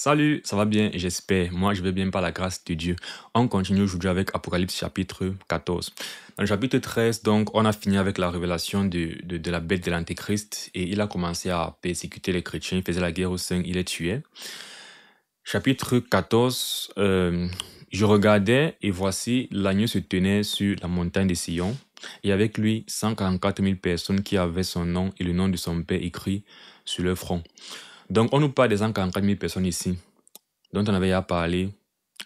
Salut, ça va bien, j'espère. Moi, je vais bien par la grâce de Dieu. On continue aujourd'hui avec Apocalypse chapitre 14. Dans le chapitre 13, donc, on a fini avec la révélation de la bête de l'Antéchrist et il a commencé à persécuter les chrétiens, il faisait la guerre aux saints, il les tuait. Chapitre 14, je regardais et voici, l'agneau se tenait sur la montagne de Sion et avec lui 144 000 personnes qui avaient son nom et le nom de son Père écrit sur leur front. Donc, on nous parle des 144 000 personnes ici, dont on avait déjà parlé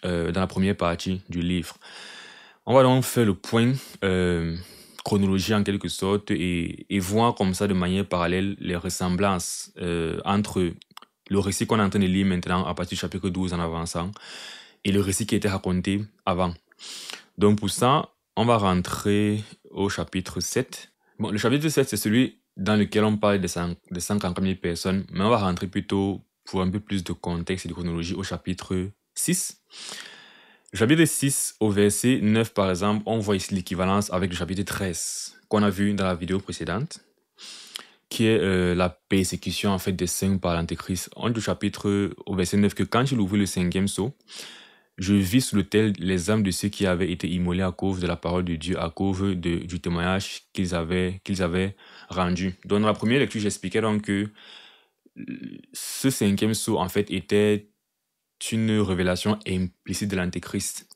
dans la première partie du livre. On va donc faire le point chronologie en quelque sorte et voir comme ça de manière parallèle les ressemblances entre le récit qu'on est en train de lire maintenant à partir du chapitre 12 en avançant et le récit qui était raconté avant. Donc pour ça, on va rentrer au chapitre 7. Bon, le chapitre 7, c'est celui dans lequel on parle de 140 000 personnes, mais on va rentrer plutôt pour un peu plus de contexte et de chronologie au chapitre 6. Le chapitre 6, au verset 9 par exemple, on voit ici l'équivalence avec le chapitre 13 qu'on a vu dans la vidéo précédente, qui est la persécution en fait des saints par l'Antéchrist. On dit au chapitre, au verset 9, que quand il ouvrit le 5e sceau, je vis sous l'autel les âmes de ceux qui avaient été immolés à cause de la parole de Dieu, à cause du témoignage qu'ils avaient rendu. Donc dans la première lecture, j'expliquais donc que ce 5e sceau en fait était une révélation implicite de l'Antéchrist.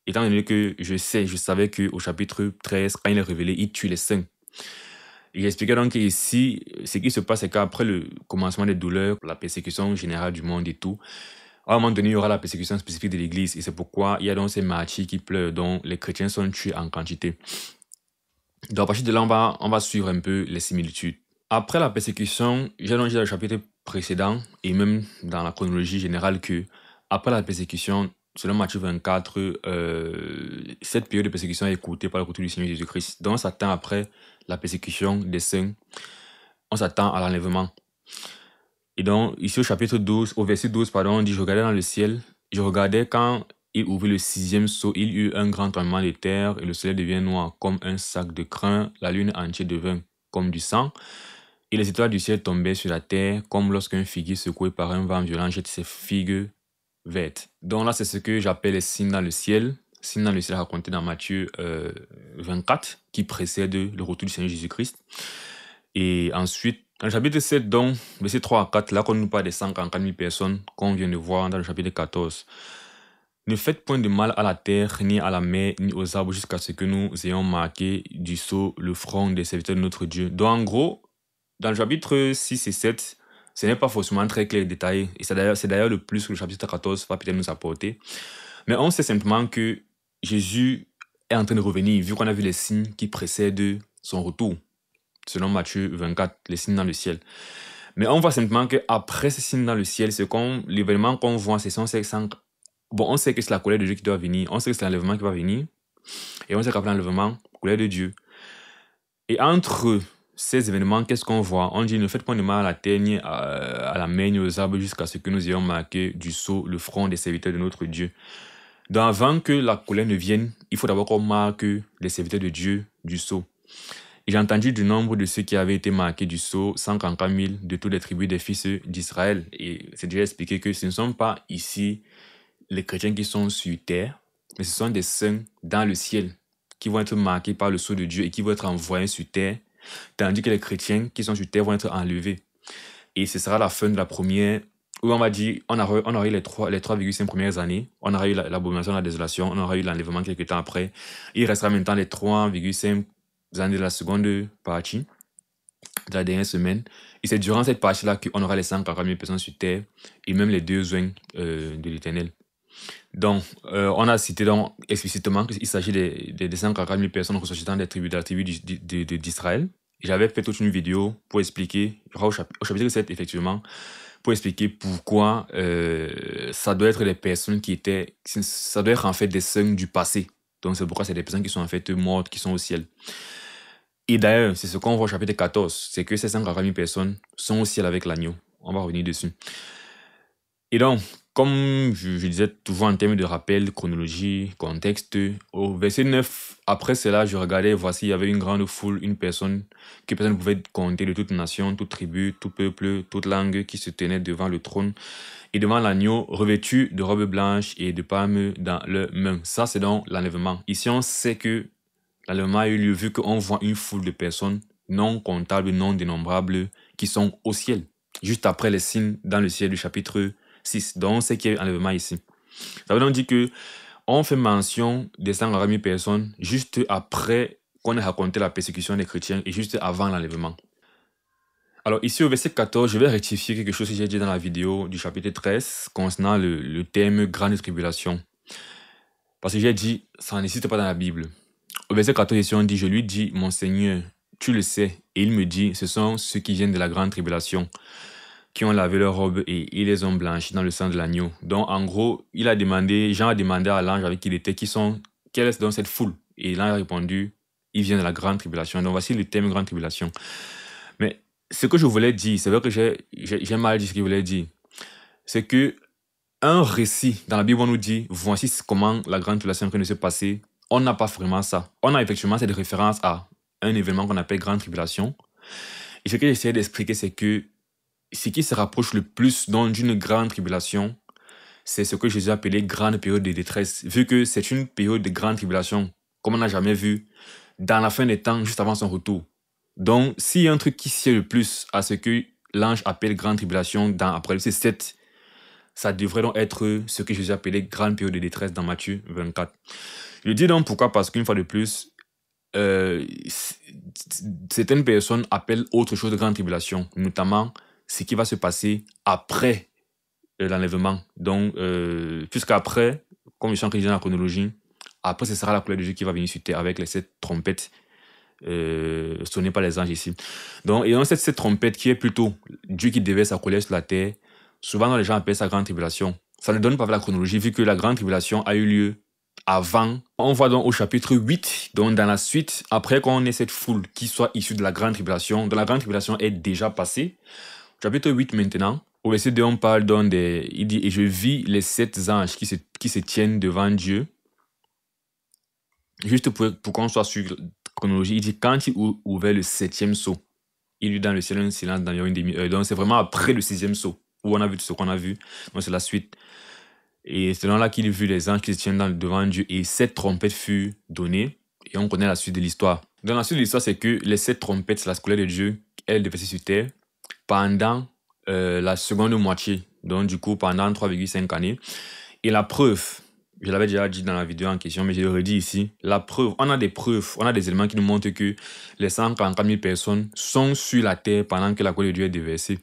Étant donné que je savais qu'au chapitre 13, quand il est révélé, il tue les saints. Il expliquait donc qu'ici, ce qui se passe, c'est qu'après le commencement des douleurs, la persécution générale du monde et tout, à un moment donné, il y aura la persécution spécifique de l'Église. Et c'est pourquoi il y a donc ces martyrs qui pleurent, dont les chrétiens sont tués en quantité. Donc à partir de là, on va suivre un peu les similitudes. Après la persécution, j'ai donc dit dans le chapitre précédent, et même dans la chronologie générale, que après la persécution, selon Matthieu 24, cette période de persécution est écourtée par le retour du Seigneur Jésus-Christ. Donc on s'attend après la persécution des saints, on s'attend à l'enlèvement. Et donc, ici au chapitre 12, au verset 12, pardon, on dit « Je regardais dans le ciel, je regardais quand il ouvrit le 6e sceau, il y eut un grand tremblement de terre, et le soleil devient noir comme un sac de crin, la lune entière devint comme du sang, et les étoiles du ciel tombaient sur la terre, comme lorsqu'un figuier secoué par un vent violent jette ses figues vertes. » Donc là, c'est ce que j'appelle les signes dans le ciel. Signes dans le ciel racontés dans Matthieu 24, qui précède le retour du Seigneur Jésus-Christ. Et ensuite, dans le chapitre 7, donc, verset 3 à 4, là qu'on nous parle des 144 000 personnes qu'on vient de voir dans le chapitre 14. Ne faites point de mal à la terre, ni à la mer, ni aux arbres, jusqu'à ce que nous ayons marqué du sceau le front des serviteurs de notre Dieu. Donc, en gros, dans le chapitre 6 et 7, ce n'est pas forcément très clair et détaillé. Et c'est d'ailleurs le plus que le chapitre 14 va peut-être nous apporter. Mais on sait simplement que Jésus est en train de revenir, vu qu'on a vu les signes qui précèdent son retour. Selon Matthieu 24, les signes dans le ciel. Mais on voit simplement qu'après ces signes dans le ciel, l'événement qu'on voit, c'est on sait que c'est la colère de Dieu qui doit venir, on sait que c'est l'enlèvement qui va venir, et on sait qu'après l'enlèvement, colère de Dieu. Et entre ces événements, qu'est-ce qu'on voit? On dit, ne faites point de mal à la terre, ni à la mer, ni aux arbres, jusqu'à ce que nous ayons marqué du sceau le front des serviteurs de notre Dieu. Donc avant que la colère ne vienne, il faut d'abord qu'on marque les serviteurs de Dieu du sceau. Et j'ai entendu du nombre de ceux qui avaient été marqués du sceau, 144 000 de toutes les tribus des fils d'Israël. Et c'est déjà expliqué que ce ne sont pas ici les chrétiens qui sont sur terre, mais ce sont des saints dans le ciel qui vont être marqués par le sceau de Dieu et qui vont être envoyés sur terre, tandis que les chrétiens qui sont sur terre vont être enlevés. Et ce sera la fin de la première, où on va dire, on aura eu les 3,5 premières années, on aura eu l'abomination de la désolation, on aura eu l'enlèvement quelques temps après. Il restera maintenant les 3,5 années de la seconde partie, de la dernière semaine. Et c'est durant cette partie-là qu'on aura les 140 000 personnes sur terre et même les 2 oignons de l'Éternel. Donc, on a cité donc explicitement qu'il s'agit des 140 000 personnes ressortissant de la tribu d'Israël. J'avais fait toute une vidéo pour expliquer, au chapitre 7, effectivement, pour expliquer pourquoi ça doit être des personnes ça doit être en fait des saints du passé. Donc, c'est pourquoi c'est des personnes qui sont en fait mortes, qui sont au ciel. Et d'ailleurs, c'est ce qu'on voit au chapitre 14, c'est que ces 140 000 personnes sont au ciel avec l'agneau. On va revenir dessus. Et donc, comme je disais toujours en termes de rappel, chronologie, contexte, au verset 9, après cela, je regardais, voici, il y avait une grande foule, une personne que personne ne pouvait compter de toute nation, toute tribu, tout peuple, toute langue qui se tenait devant le trône et devant l'agneau, revêtu de robes blanches et de palmes dans leurs mains. Ça, c'est donc l'enlèvement. Ici, on sait que l'enlèvement a eu lieu vu qu'on voit une foule de personnes non comptables, non dénombrables, qui sont au ciel, juste après les signes dans le ciel du chapitre 6. Donc, on sait qu'il y a eu enlèvement ici. Ça veut donc dire que on fait mention des 140 000 personnes juste après qu'on ait raconté la persécution des chrétiens et juste avant l'enlèvement. Alors ici au verset 14, je vais rectifier quelque chose que j'ai dit dans la vidéo du chapitre 13 concernant le thème grande tribulation. Parce que j'ai dit, ça n'existe pas dans la Bible. Au verset 14 ici on dit, je lui dis, mon Seigneur, tu le sais. Et il me dit, ce sont ceux qui viennent de la grande tribulation, qui ont lavé leurs robes et ils les ont blanchis dans le sang de l'agneau. Donc en gros, Jean a demandé à l'ange avec qui il était, quelle est donc cette foule? Et l'ange a répondu, ils viennent de la grande tribulation. Donc voici le thème grande tribulation. Mais ce que je voulais dire, c'est vrai que j'ai mal dit ce que je voulais dire, c'est que un récit dans la Bible, on nous dit, voici comment la grande tribulation peut se passer. On n'a pas vraiment ça. On a effectivement cette référence à un événement qu'on appelle grande tribulation. Et ce que j'essaie d'expliquer, c'est que ce qui se rapproche le plus d'une grande tribulation, c'est ce que Jésus a appelé grande période de détresse, vu que c'est une période de grande tribulation, comme on n'a jamais vu, dans la fin des temps, juste avant son retour. Donc, s'il y a un truc qui sied le plus à ce que l'ange appelle grande tribulation dans Apocalypse 7, ça devrait donc être ce que Jésus a appelé grande période de détresse dans Matthieu 24. Je dis donc pourquoi, parce qu'une fois de plus, certaines personnes appellent autre chose de grande tribulation, notamment ce qui va se passer après l'enlèvement. Donc, puisqu'après, comme je suis en train de dire dans la chronologie, après ce sera la colère de Dieu qui va venir sur terre avec les 7 trompettes sonnées par les anges ici. Donc, et dans cette trompette qui est plutôt Dieu qui déverse sa colère sur la terre, souvent les gens appellent ça grande tribulation. Ça ne donne pas la chronologie vu que la grande tribulation a eu lieu avant. On voit donc au chapitre 8, donc dans la suite, après qu'on ait cette foule qui soit issue de la grande tribulation, dont la grande tribulation est déjà passée. Chapitre 8 maintenant, au verset 2, on parle donc il dit, et je vis les 7 anges qui se tiennent devant Dieu. Juste pour qu'on soit sur la chronologie, il dit, quand il ouvert le 7e sceau, il y eut dans le ciel un silence d'environ une demi-heure. Donc c'est vraiment après le 6e sceau, où on a vu tout ce qu'on a vu. Donc c'est la suite. Et c'est là qu'il vit les anges qui se tiennent devant Dieu. Et 7 trompettes furent données. Et on connaît la suite de l'histoire. Dans la suite de l'histoire, c'est que les 7 trompettes, c'est la colère de Dieu, elle déversée sur terre pendant la seconde moitié. Donc du coup, pendant 3,5 années. Et la preuve, je l'avais déjà dit dans la vidéo en question, mais je le redis ici. La preuve, on a des preuves, on a des éléments qui nous montrent que les 144 000 personnes sont sur la terre pendant que la colère de Dieu est déversée.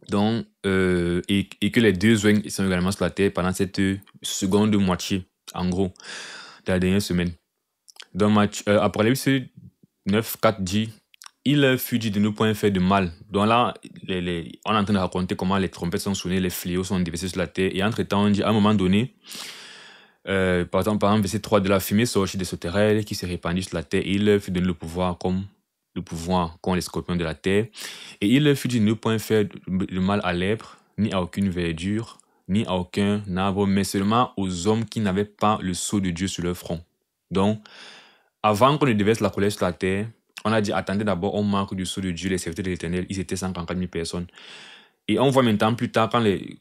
Donc, et que les 2 zones sont également sur la terre pendant cette seconde moitié, en gros, de la dernière semaine. Donc, Apocalypse 9, 4 dit, il fut dit de ne point faire de mal. Donc là, on est en train de raconter comment les trompettes sont sonnées, les fléaux sont déversés sur la terre. Et entre-temps, on dit, à un moment donné, par exemple, verset 3, de la fumée sortit des sauterelles qui se répandit sur la terre. Et il fut donné le pouvoir qu'ont les scorpions de la terre. Et il fut dit de ne point faire de mal à l'herbe, ni à aucune verdure, ni à aucun arbre, mais seulement aux hommes qui n'avaient pas le sceau de Dieu sur leur front. Donc, avant qu'on ne déverse la colère sur la terre, on a dit, attendez d'abord, on marque du sceau de Dieu, les serviteurs de l'Éternel, ils étaient 144 000 personnes. Et on voit maintenant plus tard, quand les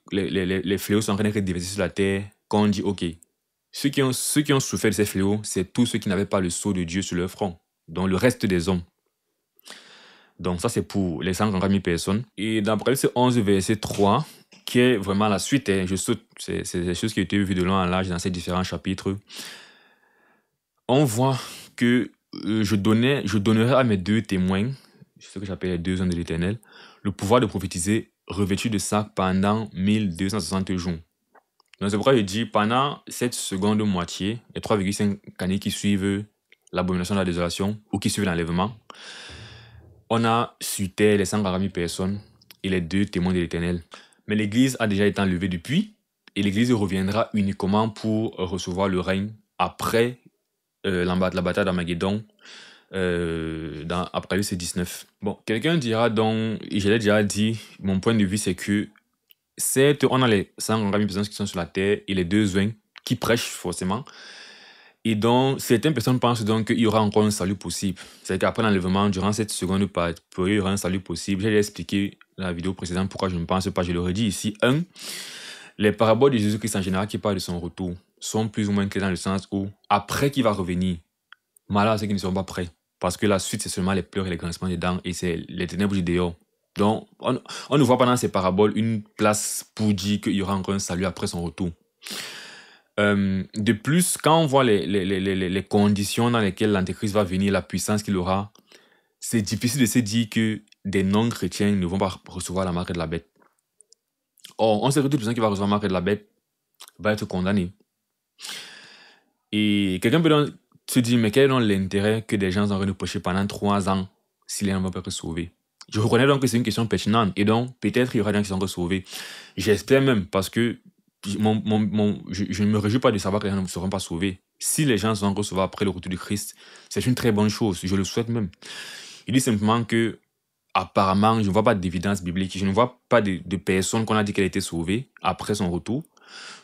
fléaux sont en train d'être déversés sur la terre, qu'on dit, ok, ceux qui ont souffert de ces fléaux, c'est tous ceux qui n'avaient pas le sceau de Dieu sur leur front. Donc, le reste des hommes. Donc, ça, c'est pour les 144 000 personnes. Et dans Apocalypse 11, verset 3, qui est vraiment la suite, je saute, c'est des choses qui ont été vues de long en large dans ces différents chapitres. On voit que je donnerai à mes 2 témoins, ce que j'appelle les 2 hommes de l'Éternel, le pouvoir de prophétiser revêtu de ça pendant 1260 jours. Donc c'est pourquoi je dis, pendant cette seconde moitié, les 3,5 années qui suivent l'abomination de la désolation ou qui suivent l'enlèvement, on a sur terre les 140 000 personnes et les 2 témoins de l'Éternel. Mais l'Église a déjà été enlevée depuis, et l'Église reviendra uniquement pour recevoir le règne après la bataille d'Armageddon dans Apocalypse 19. Bon, quelqu'un dira donc, et je l'ai déjà dit, mon point de vue c'est que certes, on a les 100 personnes qui sont sur la terre et les 2 qui prêchent forcément. Et donc, certaines personnes pensent donc qu'il y aura encore un salut possible. C'est qu'après l'enlèvement, durant cette seconde période, il y aura un salut possible. J'ai expliqué dans la vidéo précédente pourquoi je ne pense pas. Je le redis ici. Les paraboles de Jésus-Christ en général qui parlent de son retour sont plus ou moins claires dans le sens où, après qu'il va revenir, malheur à ceux qui ne seront pas prêts. Parce que la suite, c'est seulement les pleurs et les grincements des dents et c'est les ténèbres du dehors. Donc, on ne voit pas dans ces paraboles une place pour dire qu'il y aura encore un salut après son retour. De plus, quand on voit les conditions dans lesquelles l'Antéchrist va venir, la puissance qu'il aura, c'est difficile de se dire que des non-chrétiens ne vont pas recevoir la marque de la bête. Or, on sait que toute personne qui va recevoir la marque de la bête va être condamnée. Et quelqu'un peut donc se dire, mais quel est donc l'intérêt que des gens sont en train de prêcher pendant 3 ans si les gens ne vont pas être sauvés? Je reconnais donc que c'est une question pertinente. Et donc, peut-être il y aura des gens qui seront sauvés. J'espère même, parce que je ne me réjouis pas de savoir que les gens ne seront pas sauvés. Si les gens seront sauvés après le retour du Christ, c'est une très bonne chose. Je le souhaite même. Il dit simplement que, apparemment, je ne vois pas d'évidence biblique. Je ne vois pas de personne qu'on a dit qu'elle a été sauvée après son retour.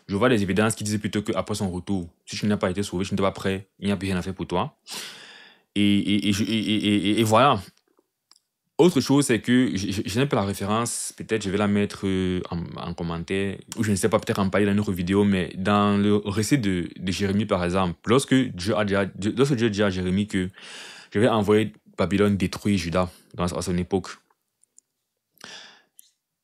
Je vois des évidences qui disent plutôt qu'après son retour, si tu n'as pas été sauvé, tu n'es pas prêt, il n'y a plus rien à faire pour toi. Et voilà. Autre chose, c'est que je n'ai pas la référence, peut-être je vais la mettre en commentaire, ou je ne sais pas, peut-être en parler dans une autre vidéo, mais dans le récit de Jérémie, par exemple, lorsque Dieu dit à Jérémie que je vais envoyer Babylone détruire Juda à son époque,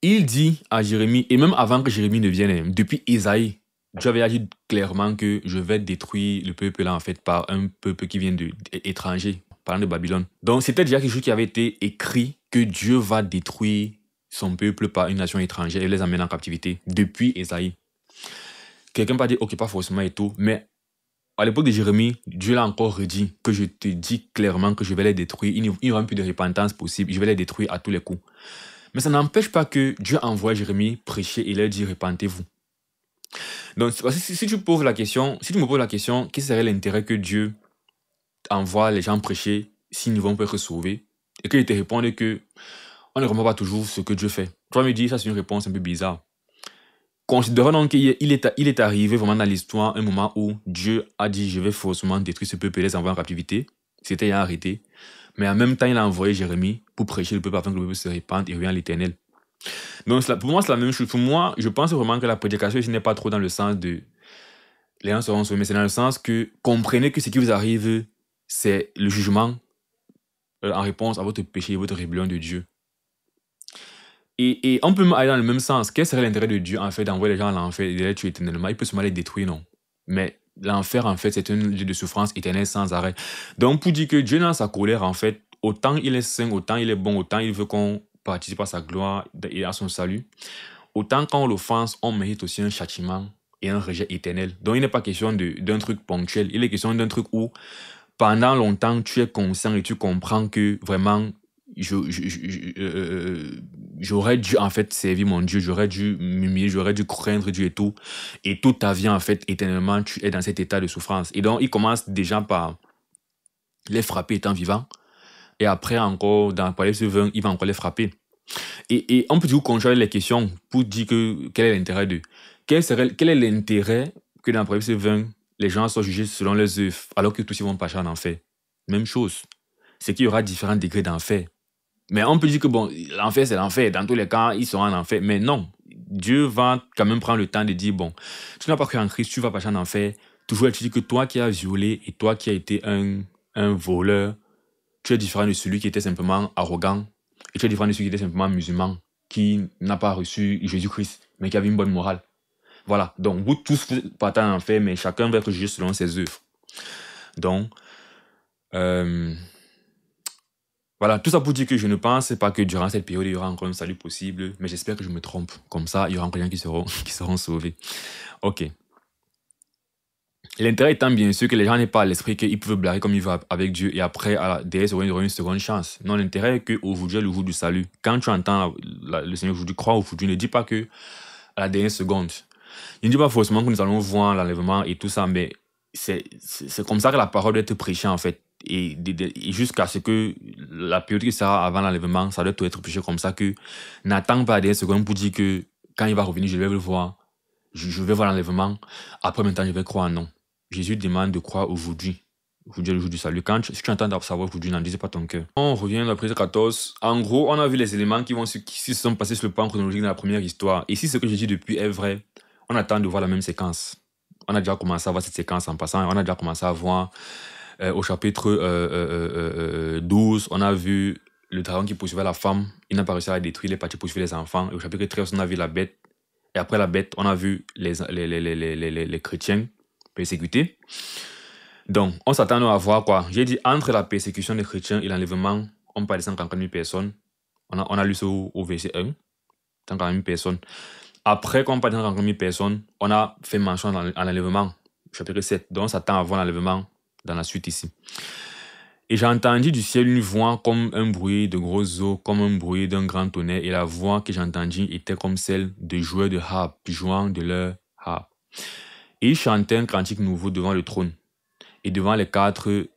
il dit à Jérémie, et même avant que Jérémie ne vienne, depuis Isaïe, Dieu avait dit clairement que je vais détruire le peuple là, en fait, par un peuple qui vient d'étranger, parlant de Babylone. Donc, c'était déjà quelque chose qui avait été écrit, que Dieu va détruire son peuple par une nation étrangère et les amener en captivité, depuis Isaïe. Quelqu'un peut dire, ok, pas forcément et tout, mais à l'époque de Jérémie, Dieu l'a encore redit, que je te dis clairement que je vais les détruire, il n'y aura plus de repentance possible, je vais les détruire à tous les coups. Mais ça n'empêche pas que Dieu envoie Jérémie prêcher et leur dit, repentez-vous. Donc, si tu me poses la question, quel serait l'intérêt que Dieu envoie les gens prêcher s'ils ne vont pas être sauvés, et qu'ils te répondent que on ne remarque pas toujours ce que Dieu fait. Tu vas me dire, ça c'est une réponse un peu bizarre. Considérons donc qu'il est arrivé vraiment dans l'histoire un moment où Dieu a dit, je vais forcément détruire ce peuple et les envoyer en captivité. C'était arrêté. Mais en même temps, il a envoyé Jérémie pour prêcher le peuple afin que le peuple se répande et revienne à l'Éternel. Donc, pour moi, c'est la même chose. Pour moi, je pense vraiment que la prédication ici n'est pas trop dans le sens de les gens seront sauvés, mais c'est dans le sens que comprenez que ce qui vous arrive, c'est le jugement en réponse à votre péché et votre rébellion de Dieu. Et on peut aller dans le même sens. Quel serait l'intérêt de Dieu, en fait, d'envoyer les gens à l'enfer et de les tuer éternellement? Il peut seulement les détruire, non? Mais l'enfer, en fait, c'est un lieu de souffrance éternelle sans arrêt. Donc, pour dire que Dieu, dans sa colère, en fait, autant il est saint, autant il est bon, autant il veut qu'on participe à sa gloire et à son salut, autant quand on l'offense, on mérite aussi un châtiment et un rejet éternel. Donc, il n'est pas question d'un truc ponctuel. Il est question d'un truc où, pendant longtemps, tu es conscient et tu comprends que vraiment, j'aurais dû en fait servir mon Dieu, j'aurais dû m'humilier, j'aurais dû craindre Dieu et tout. Et toute ta vie, en fait, éternellement, tu es dans cet état de souffrance. Et donc, il commence déjà par les frapper étant vivant. Et après, encore, dans Apocalypse 20, il va encore les frapper. Et on peut du coup conjurer les questions pour dire que quel est l'intérêt d'eux. Quel est l'intérêt que dans Apocalypse 20, les gens soient jugés selon leurs œuvres, alors que tous ils vont passer en enfer? Même chose. C'est qu'il y aura différents degrés d'enfer. Mais on peut dire que bon, l'enfer c'est l'enfer. Dans tous les cas, ils seront en enfer. Mais non. Dieu va quand même prendre le temps de dire, bon, tu n'as pas cru en Christ, tu vas passer en enfer. Toujours est-il que toi qui as violé et toi qui as été un voleur, tu es différent de celui qui était simplement arrogant. Et tu es différent de celui qui était simplement musulman, qui n'a pas reçu Jésus-Christ, mais qui avait une bonne morale. Voilà. Donc, vous tous partez en enfer, mais chacun va être jugé selon ses œuvres. Donc, voilà, tout ça pour dire que je ne pense pas que durant cette période, il y aura encore un salut possible, mais j'espère que je me trompe. Comme ça, il y aura encore des gens qui seront sauvés. Ok. L'intérêt étant bien sûr que les gens n'aient pas à l'esprit qu'ils peuvent blaguer comme ils veulent avec Dieu et après, derrière, ils auront une seconde chance. Non, l'intérêt est qu'aujourd'hui est le jour du salut. Quand tu entends le Seigneur aujourd'hui, crois aujourd'hui, ne dis pas que à la dernière seconde. Il ne dit pas forcément que nous allons voir l'enlèvement et tout ça, mais c'est comme ça que la parole doit être prêchée en fait. Et jusqu'à ce que la période qui sera avant l'enlèvement, ça doit tout être prêché comme ça, que n'attends pas à la dernière seconde pour dire que quand il va revenir, je vais le voir. Je vais voir l'enlèvement. Après, maintenant, je vais croire non. Jésus demande de croire aujourd'hui. Aujourd'hui est le jour du salut. Si tu entends savoir aujourd'hui, n'en dis pas ton cœur. On revient à la prise 14. En gros, on a vu les éléments qui se sont passés sur le plan chronologique dans la première histoire. Et si ce que j'ai dit depuis est vrai, on attend de voir la même séquence. On a déjà commencé à voir cette séquence en passant. On a déjà commencé à voir au chapitre 12, on a vu le dragon qui poursuivait la femme. Il n'a pas réussi à la détruire, il est parti poursuivre les enfants. Et au chapitre 13, on a vu la bête. Et après la bête, on a vu les chrétiens persécutés. Donc, on s'attend à voir quoi? J'ai dit, entre la persécution des chrétiens et l'enlèvement, on parle de 140 000 personnes. On a lu ça au verset 1. 140 000 personnes. Après, quand on parle de 140 000 personnes, on a fait mention à l'enlèvement. Chapitre 7. Donc, on s'attend à voir l'enlèvement dans la suite ici. Et j'ai entendu du ciel une voix comme un bruit de grosses eaux, comme un bruit d'un grand tonnerre. Et la voix que j'ai entendue était comme celle de joueurs de harpe, jouant de leur harpe. Et ils chantaient un cantique nouveau devant le trône. Et devant les 4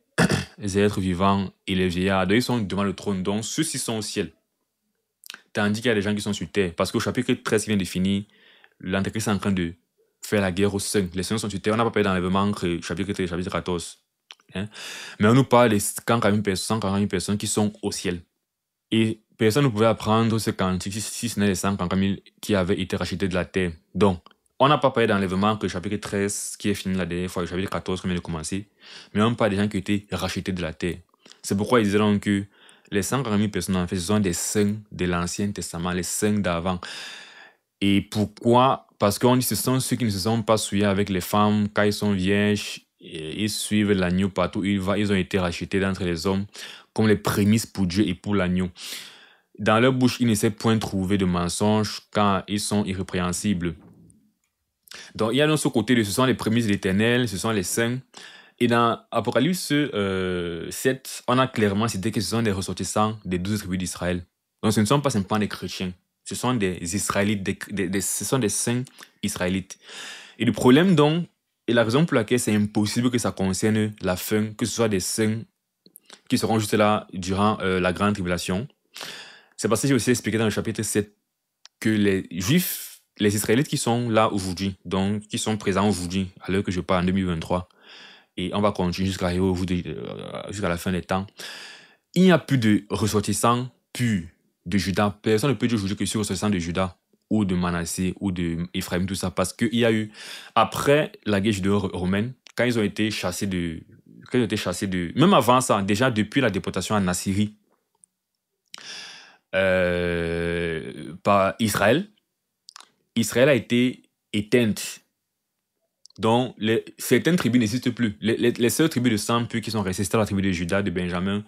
êtres vivants et les vieillards. Ils sont devant le trône. Donc, ceux-ci sont au ciel. Tandis qu'il y a des gens qui sont sur terre. Parce qu'au chapitre 13 qui vient de finir, l'Antéchrist est en train de faire la guerre aux saints. Les saints sont sur terre. On n'a pas parlé d'enlèvement, chapitre 13, chapitre 14. Hein? Mais on nous parle des 140 000 personnes qui sont au ciel. Et personne ne pouvait apprendre ce cantique si ce n'est les 140 000 qui avaient été rachetés de la terre. Donc, on n'a pas parlé d'enlèvement que le chapitre 13 qui est fini la dernière fois, le chapitre 14 qui vient de commencer. Mais on parle des gens qui ont été rachetés de la terre. C'est pourquoi ils disaient donc que les 140 000 personnes, en fait, ce sont des saints de l'Ancien Testament, les saints d'avant. Et pourquoi? Parce qu'on dit que ce sont ceux qui ne se sont pas souillés avec les femmes quand ils sont vierges. Ils suivent l'agneau partout où il va. Ils ont été rachetés d'entre les hommes comme les prémices pour Dieu et pour l'agneau. Dans leur bouche, ils ne savent point trouver de mensonges quand ils sont irrépréhensibles. Donc, il y a dans ce côté, ce sont les prémices de l'Éternel, ce sont les saints. Et dans Apocalypse 7, on a clairement cité que ce sont des ressortissants des 12 tribus d'Israël. Donc, ce ne sont pas simplement des chrétiens. Ce sont des Israélites, ce sont des saints israélites. Et le problème donc, et la raison pour laquelle c'est impossible que ça concerne la fin, que ce soit des saints qui seront juste là durant la grande tribulation, c'est parce que j'ai aussi expliqué dans le chapitre 7 que les Juifs, les Israélites qui sont là aujourd'hui, donc qui sont présents aujourd'hui, à l'heure que je parle en 2023, et on va continuer jusqu'à la fin des temps, il n'y a plus de ressortissants purs de Juda. Personne ne peut dire aujourd'hui que je suis ressortissant de Juda ou de Manassé ou de Ephraim, tout ça, parce qu'il y a eu, après la guerre judéo-romaine, quand ils ont été chassés même avant ça, déjà depuis la déportation en Assyrie par Israël, Israël a été éteinte. Donc, certaines tribus n'existent plus. Les seules tribus de sang pur qui sont restées, c'était la tribu de Juda, de Benjamin,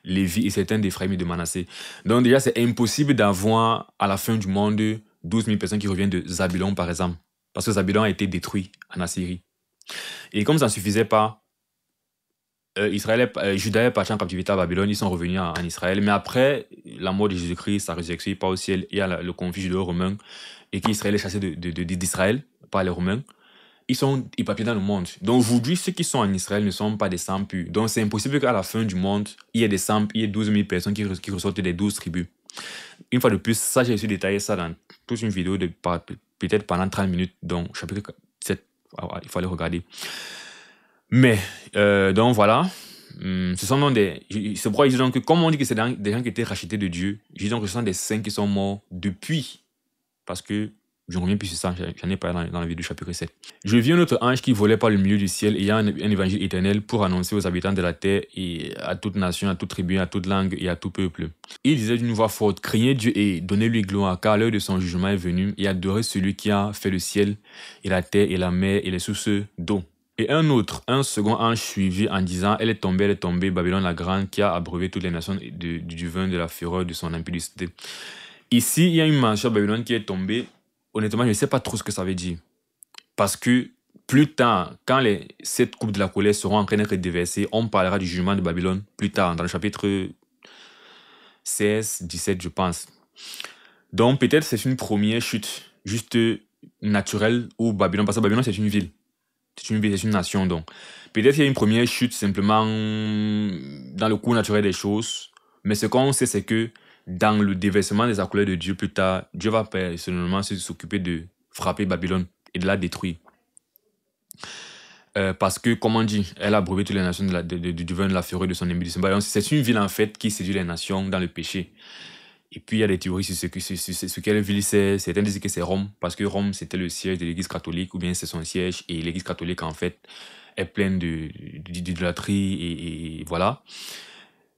Lévi et certains d'Ephraim et de Manassé. Donc déjà, c'est impossible d'avoir à la fin du monde 12 000 personnes qui reviennent de Zabulon, par exemple. Parce que Zabulon a été détruit en Assyrie. Et comme ça ne suffisait pas, Juda est parti en captivité à Babylone, ils sont revenus en Israël. Mais après la mort de Jésus-Christ, sa résurrection, il part au ciel, il y a le conflit judéo-romain, et qu'Israël est chassé d'Israël par les Romains. Ils sont éparpillés dans le monde. Donc aujourd'hui, ceux qui sont en Israël ne sont pas des sangs purs. Donc c'est impossible qu'à la fin du monde, il y ait 12 000 personnes qui ressortent des 12 tribus. Une fois de plus, ça, j'ai su détailler ça dans toute une vidéo de peut-être pendant 30 minutes. Donc, chapitre 7, il faut aller regarder. Mais, donc voilà. Ce sont donc c'est pourquoi ils disent donc que, comme on dit que c'est des gens qui étaient rachetés de Dieu, je dis donc que ce sont des saints qui sont morts depuis. Parce que je ne reviens plus sur ça, j'en ai parlé dans la vidéo du chapitre 7. Je vis un autre ange qui volait par le milieu du ciel, ayant un évangile éternel pour annoncer aux habitants de la terre et à toute nation, à toute tribu, à toute langue et à tout peuple. Il disait d'une voix forte, craignez Dieu et donnez-lui gloire, car l'heure de son jugement est venue, et adorez celui qui a fait le ciel et la terre et la mer et les sources d'eau. Et un second ange suivit en disant, elle est tombée, Babylone la grande, qui a abreuvé toutes les nations du vin de la fureur de son impudicité. Ici, il y a une mention de Babylone qui est tombée. Honnêtement, je ne sais pas trop ce que ça veut dire. Parce que plus tard, quand les 7 coupes de la colère seront en train d'être déversées, on parlera du jugement de Babylone plus tard, dans le chapitre 16, 17, je pense. Donc peut-être c'est une première chute juste naturelle où Babylone, parce que Babylone c'est une ville. C'est une ville, c'est une nation. Donc peut-être qu'il y a une première chute simplement dans le cours naturel des choses. Mais ce qu'on sait, c'est que dans le déversement de sa colère de Dieu plus tard, Dieu va personnellement s'occuper de frapper Babylone et de la détruire. Parce que, comme on dit, elle a brûlé toutes les nations du vin de la fureur de son éblouissement. C'est une ville en fait qui séduit les nations dans le péché. Et puis il y a des théories sur ce qu'elle ville c'est. Certains disent que c'est Rome, parce que Rome c'était le siège de l'église catholique, ou bien c'est son siège, et l'église catholique en fait est pleine d'idolâtrie, et voilà.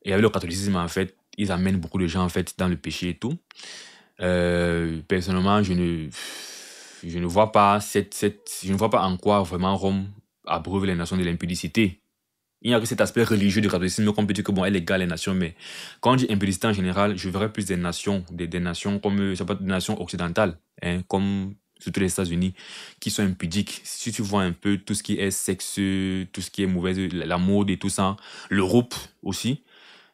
Et avec le catholicisme en fait, ils amènent beaucoup de gens en fait dans le péché et tout. Personnellement, je ne vois pas je ne vois pas en quoi vraiment Rome abreuve les nations de l'impudicité. Il n'y a que cet aspect religieux du catholicisme qu'on peut dire que bon, elle égale les nations, mais quand on dit impudicité en général, je verrais plus des nations, des nations comme, ça peut être des nations occidentales, hein, comme surtout les États-Unis, qui sont impudiques. Si tu vois un peu tout ce qui est sexe, tout ce qui est mauvais, la mode et tout ça, l'Europe aussi,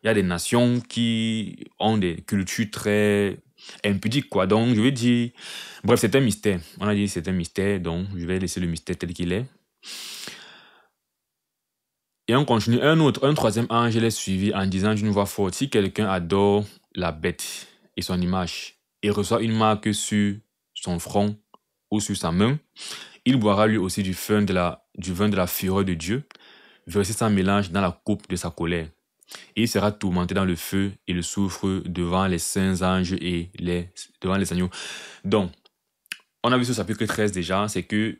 il y a des nations qui ont des cultures très impudiques, quoi. Donc, je vais dire, bref, c'est un mystère. On a dit c'est un mystère, donc je vais laisser le mystère tel qu'il est. Et on continue. Un troisième ange est suivi en disant d'une voix forte, si quelqu'un adore la bête et son image et reçoit une marque sur son front ou sur sa main, il boira lui aussi du vin de la fureur de Dieu, versé sans mélange dans la coupe de sa colère. Et il sera tourmenté dans le feu et le soufre devant les saints anges et devant les agneaux. Donc, on a vu ce chapitre 13 déjà, c'est que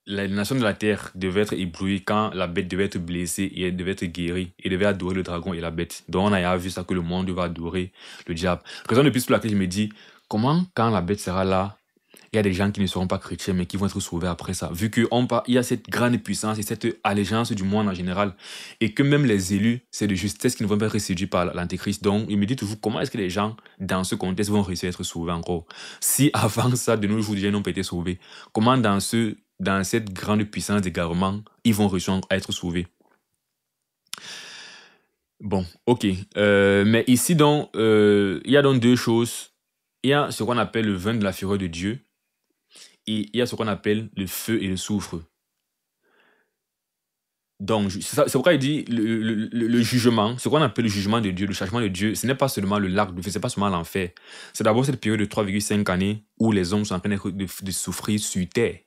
les nations de la terre devaient être éblouies quand la bête devait être blessée et elle devait être guérie et devait adorer le dragon et la bête. Donc on a vu ça que le monde va adorer le diable. Raison de plus pour laquelle je me dis, comment quand la bête sera là, il y a des gens qui ne seront pas chrétiens mais qui vont être sauvés après ça. Vu qu'il y a cette grande puissance et cette allégeance du monde en général et que même les élus, c'est de justesse qui ne vont pas être séduits par l'antéchrist. Donc il me dit toujours, comment est-ce que les gens dans ce contexte vont réussir à être sauvés encore? Si avant ça, de nos jours, déjà, ils n'ont pas été sauvés, comment dans cette grande puissance d'égarement, ils vont réussir à être sauvés? Bon, ok. Mais ici, donc, il y a donc deux choses. Il y a ce qu'on appelle le vin de la fureur de Dieu et il y a ce qu'on appelle le feu et le soufre. Donc, c'est pourquoi il dit le jugement, ce qu'on appelle le jugement de Dieu, le changement de Dieu, ce n'est pas seulement le lac de feu, ce n'est pas seulement l'enfer. C'est d'abord cette période de 3,5 années où les hommes sont en train de souffrir sur terre.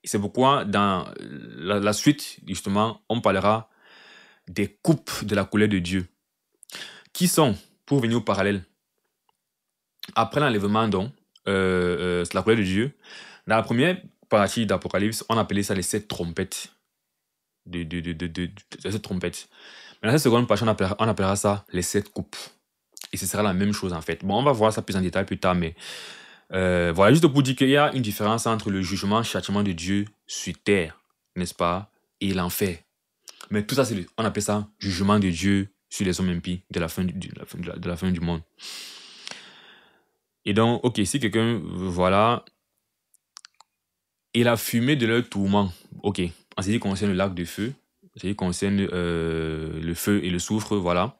Et c'est pourquoi dans la suite, justement, on parlera des coupes de la colère de Dieu. Qui sont, pour venir au parallèle, après l'enlèvement, donc, c'est la colère de Dieu. Dans la première partie d'Apocalypse, on appelait ça les 7 trompettes. De cette trompette. Mais dans cette seconde partie, on appellera ça les 7 coupes. Et ce sera la même chose en fait. Bon, on va voir ça plus en détail plus tard, mais voilà, juste pour dire qu'il y a une différence entre le jugement, châtiment de Dieu sur terre, n'est-ce pas, et l'enfer. Mais tout ça, on appelle ça jugement de Dieu sur les hommes impies de la fin du monde. Et donc, ok, si quelqu'un, voilà, et la fumée de leur tourment, ok, en ce qui concerne le lac de feu, en ce qui concerne le feu et le soufre, voilà,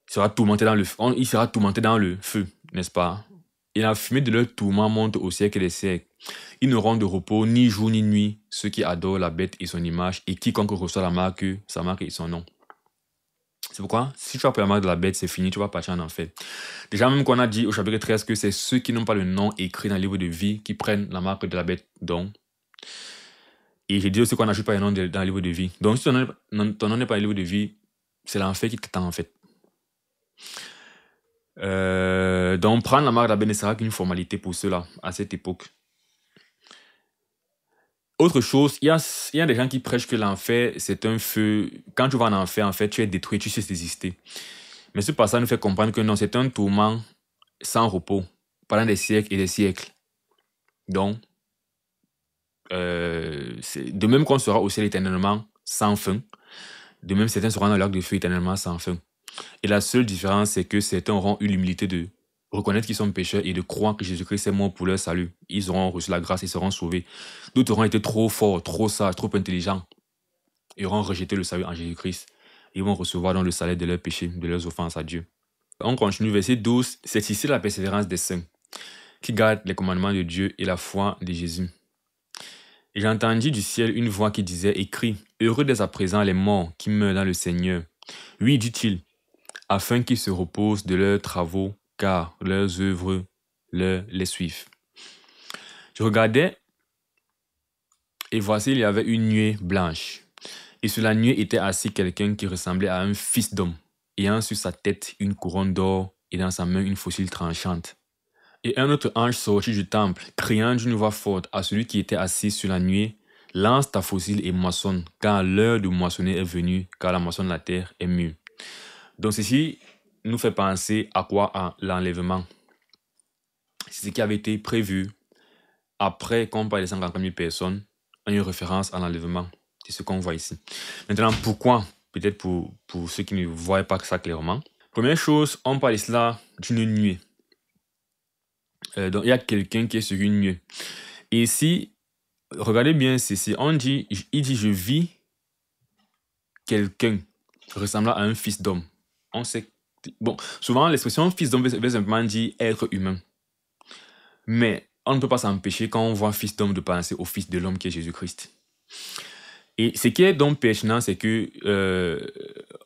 il sera tourmenté dans le feu, n'est-ce pas? Et la fumée de leur tourment monte au siècle des siècles. Ils n'auront de repos ni jour ni nuit, ceux qui adorent la bête et son image, et quiconque reçoit sa marque et son nom. C'est pourquoi, si tu as pris la marque de la bête, c'est fini, tu vas partir en enfer. Déjà, même qu'on a dit au chapitre 13 que c'est ceux qui n'ont pas le nom écrit dans le livre de vie qui prennent la marque de la bête. Donc, et j'ai dit aussi qu'on n'ajoute pas le nom dans le livre de vie. Donc, si ton nom n'est pas le livre de vie, c'est l'enfer qui t'attend en fait. Donc, prendre la marque de la bête ne sera qu'une formalité pour ceux-là, à cette époque. Autre chose, il y a des gens qui prêchent que l'enfer, c'est un feu. Quand tu vas en enfer, en fait, tu es détruit, tu cesses d'exister. Mais ce passage nous fait comprendre que non, c'est un tourment sans repos, pendant des siècles et des siècles. Donc, de même qu'on sera au ciel éternellement sans fin, de même certains seront dans le lac de feu éternellement sans fin. Et la seule différence, c'est que certains auront eu l'humilité de reconnaître qu'ils sont pécheurs et de croire que Jésus-Christ est mort pour leur salut. Ils auront reçu la grâce et seront sauvés. D'autres auront été trop forts, trop sages, trop intelligents et auront rejeté le salut en Jésus-Christ. Ils vont recevoir dans le salaire de leurs péchés, de leurs offenses à Dieu. On continue, verset 12. C'est ici la persévérance des saints, qui gardent les commandements de Dieu et la foi de Jésus. Et j'entendis du ciel une voix qui disait, écrit, heureux dès à présent les morts qui meurent dans le Seigneur. Oui, dit-il, afin qu'ils se reposent de leurs travaux, car leurs œuvres les suivent. Je regardais, et voici, il y avait une nuée blanche. Et sur la nuée était assis quelqu'un qui ressemblait à un fils d'homme, ayant sur sa tête une couronne d'or et dans sa main une faucille tranchante. Et un autre ange sortit du temple, criant d'une voix forte à celui qui était assis sur la nuée, « Lance ta faucille et moissonne, car l'heure de moissonner est venue, car la moisson de la terre est mûre. » Donc ceci nous fait penser à quoi? À l'enlèvement. C'est ce qui avait été prévu après qu'on parle des 150 000 personnes, en une référence à l'enlèvement. C'est ce qu'on voit ici. Maintenant, pourquoi? Peut-être pour ceux qui ne voient pas ça clairement. Première chose, on parle cela d'une nuée. Donc il y a quelqu'un qui est sur une nuée. Et ici, regardez bien ceci. Il dit, je vis quelqu'un ressemblant à un fils d'homme. On sait, bon, souvent l'expression fils d'homme veut simplement dire être humain. Mais on ne peut pas s'empêcher quand on voit fils d'homme de penser au fils de l'homme qui est Jésus-Christ. Et ce qui est donc pertinent, c'est que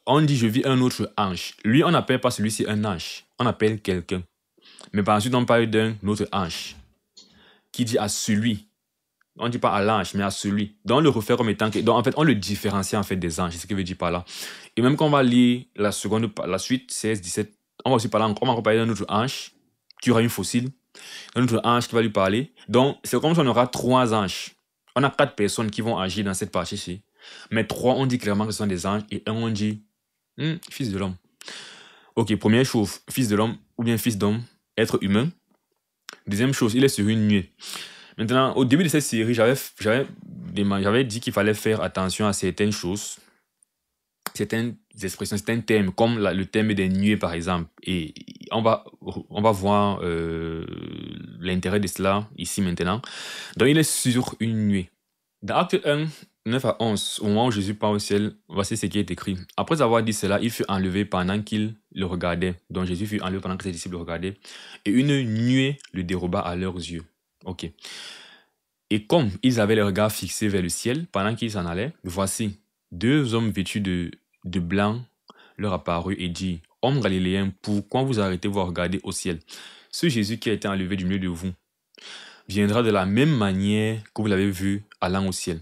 on dit je vis un autre ange. Lui, on n'appelle pas celui-ci un ange. On appelle quelqu'un. Mais par ensuite, on parle d'un autre ange qui dit à celui. On ne dit pas à l'ange, mais à celui. Donc, on le refait comme étant... Donc, en fait, on le différencie en fait des anges. C'est ce qu'il veut dire par là. Et même quand on va lire la suite, 16, 17, on va aussi parler, on va parler d'un autre ange qui aura une faucille. Un autre ange qui va lui parler. Donc, c'est comme si on aura 3 anges. On a 4 personnes qui vont agir dans cette partie-ci. Mais 3, on dit clairement que ce sont des anges. Et un, on dit, fils de l'homme. Ok, première chose, fils de l'homme ou bien fils d'homme, être humain. Deuxième chose, il est sur une nuée. Maintenant, au début de cette série, j'avais dit qu'il fallait faire attention à certaines choses, certaines expressions, certains termes, comme le terme des nuées, par exemple. Et on va voir l'intérêt de cela ici maintenant. Donc, il est sur une nuée. Dans Acte 1, 9 à 11, au moment où Jésus part au ciel, voici ce qui est écrit. Après avoir dit cela, il fut enlevé pendant qu'il le regardait. Donc, Jésus fut enlevé pendant que ses disciples le regardaient. Et une nuée le déroba à leurs yeux. Ok. Et comme ils avaient les regards fixés vers le ciel pendant qu'ils s'en allaient, voici 2 hommes vêtus de blanc leur apparurent et dit, « Hommes galiléens, pourquoi vous arrêtez-vous à regarder au ciel? Ce Jésus qui a été enlevé du milieu de vous viendra de la même manière que vous l'avez vu allant au ciel. »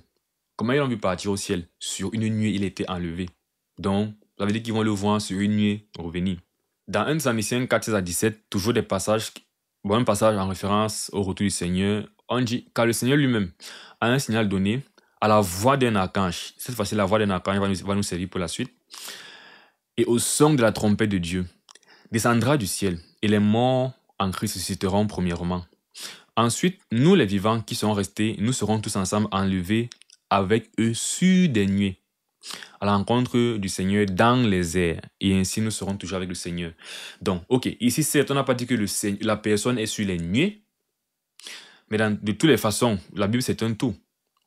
Comment ils l'ont vu partir au ciel? Sur une nuée, il était enlevé. Donc, ça veut dire qu'ils vont le voir sur une nuée revenir. Dans 1 Thessaloniciens 4, 16 à 17, toujours des passages, un passage en référence au retour du Seigneur, on dit, car le Seigneur lui-même a un signal donné à la voix d'un archange. Cette fois-ci, la voix d'un archange va nous servir pour la suite. Et au son de la trompette de Dieu, descendra du ciel, et les morts en Christ ressusciteront premièrement. Ensuite, nous les vivants qui sont restés, nous serons tous ensemble enlevés avec eux sur des nuées, à la rencontre du Seigneur dans les airs. Et ainsi, nous serons toujours avec le Seigneur. Donc, ok, ici, certes, on n'a pas dit que la personne est sur les nuées, mais de toutes les façons, la Bible, c'est un tout.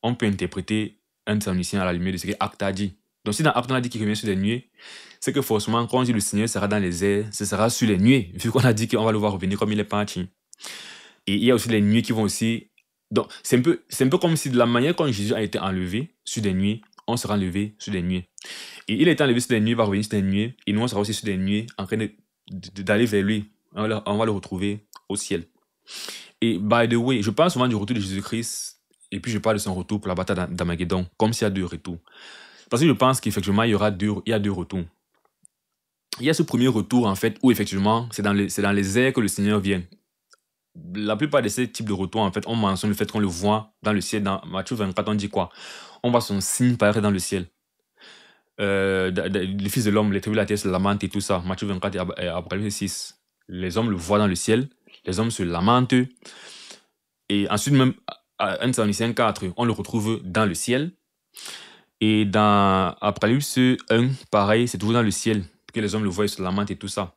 On peut interpréter un Thessalonicien à la lumière de ce que Acte a dit. Donc, si dans Acte, on a dit qu'il revient sur les nuées, c'est que forcément, quand on dit le Seigneur sera dans les airs, ce sera sur les nuées, vu qu'on a dit qu'on va le voir revenir comme il est parti. Et il y a aussi les nuées qui vont aussi... Donc, c'est un peu comme si de la manière dont Jésus a été enlevé sur des nuées, on sera enlevé sur des nuées. Et il est enlevé sur des nuées, va revenir sur des nuées, et nous, on sera aussi sur des nuées, en train d'aller vers lui. On va le retrouver au ciel. Et by the way, je parle souvent du retour de Jésus-Christ, et puis je parle de son retour pour la bataille d'Armageddon, comme s'il y a 2 retours. Parce que je pense qu'effectivement, il y a 2 retours. Il y a ce premier retour, en fait, où effectivement, c'est dans les airs que le Seigneur vient. La plupart de ces types de retours, en fait, on mentionne le fait qu'on le voit dans le ciel. Dans Matthieu 24, on dit quoi? On voit son signe paraître dans le ciel. Le Fils de l'homme, les tribus de la terre se lamentent et tout ça. Matthieu 24 et Apocalypse 6. Les hommes le voient dans le ciel. Les hommes se lamentent. Et ensuite, même à 1 Thessaloniciens 4, on le retrouve dans le ciel. Et dans Apocalypse 1, pareil, c'est toujours dans le ciel que les hommes le voient et se lamentent et tout ça.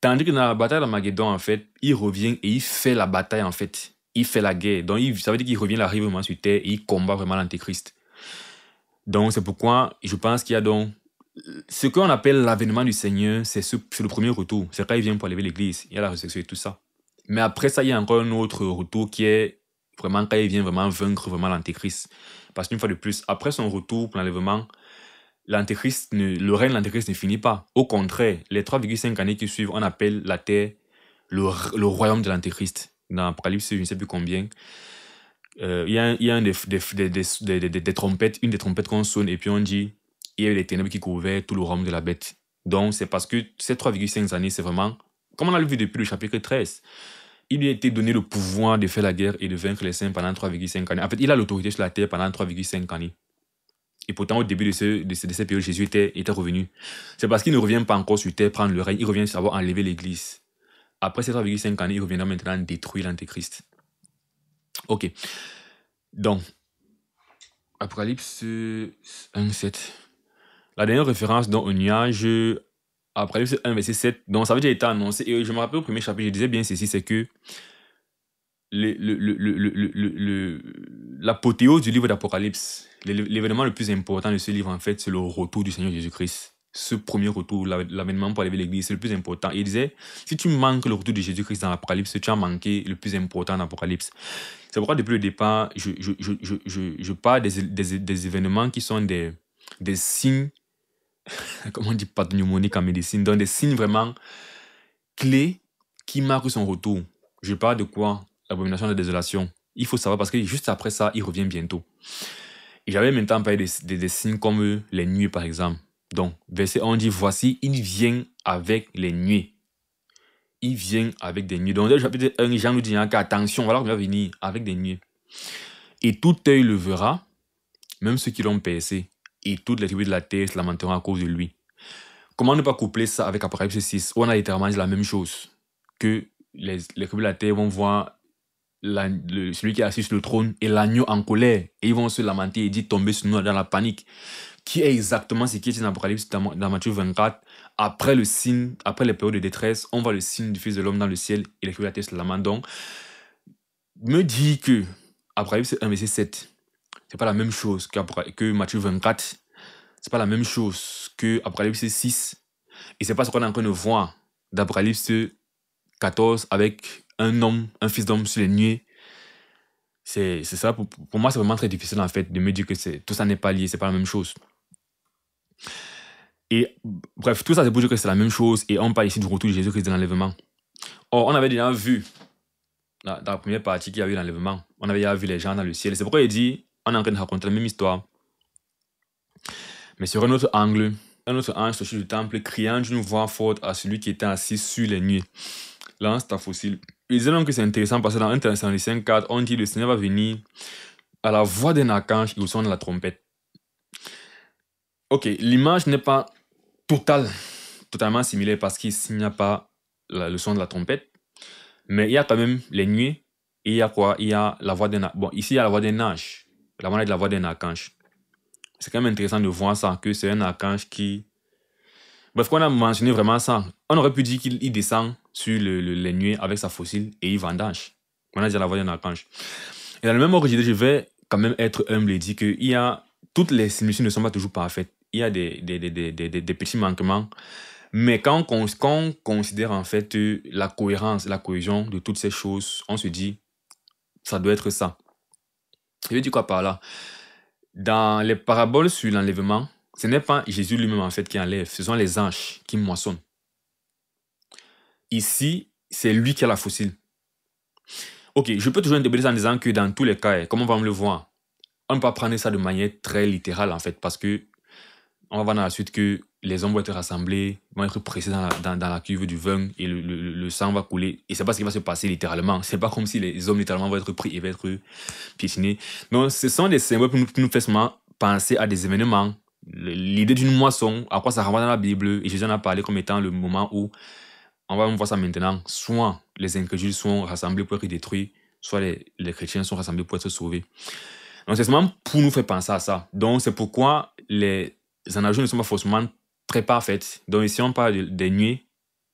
Tandis que dans la bataille d'Armageddon, en fait, il revient et il fait la bataille, en fait. Il fait la guerre. Donc, ça veut dire qu'il revient, il arrive vraiment sur terre et il combat vraiment l'Antéchrist. Donc, c'est pourquoi je pense qu'il y a donc... Ce qu'on appelle l'avènement du Seigneur, c'est le premier retour. C'est quand il vient pour élever l'église. Il y a la résurrection et tout ça. Mais après ça, il y a encore un autre retour qui est vraiment quand il vient vraiment vaincre vraiment l'Antéchrist. Parce qu'une fois de plus, après son retour pour l'enlèvement, le règne de l'Antéchrist ne finit pas. Au contraire, les 3,5 années qui suivent, on appelle la terre le royaume de l'Antéchrist. Dans Apocalypse, je ne sais plus combien, il y a des trompettes, une des trompettes qu'on sonne, et puis on dit, il y a eu les ténèbres qui couvraient tout le royaume de la bête. Donc, c'est parce que ces 3,5 années, c'est vraiment, comme on a vu depuis le chapitre 13, il lui a été donné le pouvoir de faire la guerre et de vaincre les saints pendant 3,5 années. En fait, il a l'autorité sur la terre pendant 3,5 années. Et pourtant, au début de cette période, Jésus était revenu. C'est parce qu'il ne revient pas encore sur terre prendre le règne, il revient savoir enlever l'église. Après ces 3,5 années, il reviendra maintenant détruire l'Antéchrist. Ok. Donc, Apocalypse 1,7. La dernière référence dans un nuage, Apocalypse 1, verset 7. Donc, ça veut dire qu'il était annoncé. Et je me rappelle au premier chapitre, je disais bien ceci, c'est que l'apothéose du livre d'Apocalypse, l'événement le plus important de ce livre, en fait, c'est le retour du Seigneur Jésus-Christ. Ce premier retour, l'avènement pour lever l'église, c'est le plus important. Et il disait, si tu manques le retour de Jésus-Christ dans l'Apocalypse, tu as manqué le plus important dans l'Apocalypse. C'est pourquoi depuis le départ, je parle des événements qui sont des signes, comment on dit pathognomoniques en médecine, donc des signes vraiment clés qui marquent son retour. Je parle de quoi? L'abomination de la désolation. Il faut savoir parce que juste après ça, il revient bientôt. Et j'avais maintenant parlé des signes comme les nuées par exemple. Donc, verset 1 dit, voici, il vient avec les nuées. Il vient avec des nuées. Donc, dans le chapitre 1, Jean nous dit attention, voilà qu'il va venir avec des nuées. Et tout œil le verra, même ceux qui l'ont percé, et toutes les tribus de la terre se lamenteront à cause de lui. Comment ne pas coupler ça avec Apocalypse 6, où on a littéralement dit la même chose, que les tribus de la terre vont voir celui qui est assis sur le trône et l'agneau en colère, et ils vont se lamenter et dire tomber sur nous dans la panique, qui est exactement ce qui est dans Apocalypse dans Matthieu 24. Après le signe, après les périodes de détresse, on voit le signe du Fils de l'homme dans le ciel et les tribus de la terre se lamentent. Donc, me dit que Apocalypse 1, verset 7, c'est pas la même chose que Matthieu 24, c'est pas la même chose que Apocalypse 6, et c'est pas ce qu'on est en train de voir d'Apocalypse 14 avec un homme, un fils d'homme sur les nuées. C'est ça, pour moi, c'est vraiment très difficile en fait de me dire que tout ça n'est pas lié, c'est pas la même chose. Et bref, tout ça c'est pour dire que c'est la même chose et on parle ici du retour de Jésus-Christ de l'enlèvement. Or, on avait déjà vu dans la première partie qu'il y a eu l'enlèvement, on avait déjà vu les gens dans le ciel. C'est pourquoi il dit, on est en train de raconter la même histoire, mais sur un autre angle. Un autre ange sortit du temple, criant d'une voix forte à celui qui était assis sur les nuées. Lance ta fossile. Il disait donc que c'est intéressant parce que dans 1 Thessaloniciens 4, on dit le Seigneur va venir à la voix d'un archange et au son de la trompette. Ok, l'image n'est pas totalement similaire parce qu'ici il n'y a pas le son de la trompette, mais il y a quand même les nuées et il y a quoi? Il y a la voix d'un archange. Bon, ici il y a la voix d'un ange. Là, on a de la voix d'un archange. C'est quand même intéressant de voir ça, que c'est un archange qui... Bref, qu'on a mentionné vraiment ça. On aurait pu dire qu'il descend sur les nuées avec sa fossile et il vendage. On a dit la voix d'un archange. Et dans le même ordre, je vais quand même être humble et dire que toutes les similitudes ne sont pas toujours parfaites. Il y a des petits manquements. Mais quand on considère en fait la cohérence, la cohésion de toutes ces choses, on se dit, ça doit être ça. Je veux dire quoi par là? Dans les paraboles sur l'enlèvement, ce n'est pas Jésus lui-même en fait qui enlève, ce sont les anges qui moissonnent. Ici, c'est lui qui a la fossile. Ok, je peux toujours interpréter ça en disant que dans tous les cas, comme on va me le voir, on ne peut pas prendre ça de manière très littérale en fait, parce que on va voir dans la suite que les hommes vont être rassemblés, vont être pressés dans la cuve du vin et le sang va couler. Et c'est pas ce qui va se passer littéralement. C'est pas comme si les hommes littéralement vont être pris et vont être piétinés. Donc ce sont des symboles pour nous faire seulement penser à des événements. L'idée d'une moisson, à quoi ça renvoie dans la Bible, et Jésus en a parlé comme étant le moment où, on va voir ça maintenant, soit les incrédules sont rassemblés pour être détruits, soit les chrétiens sont rassemblés pour être sauvés. Donc c'est seulement pour nous faire penser à ça. Donc c'est pourquoi les analogies ne sont pas forcément très parfaites. Donc ici on parle des nuées,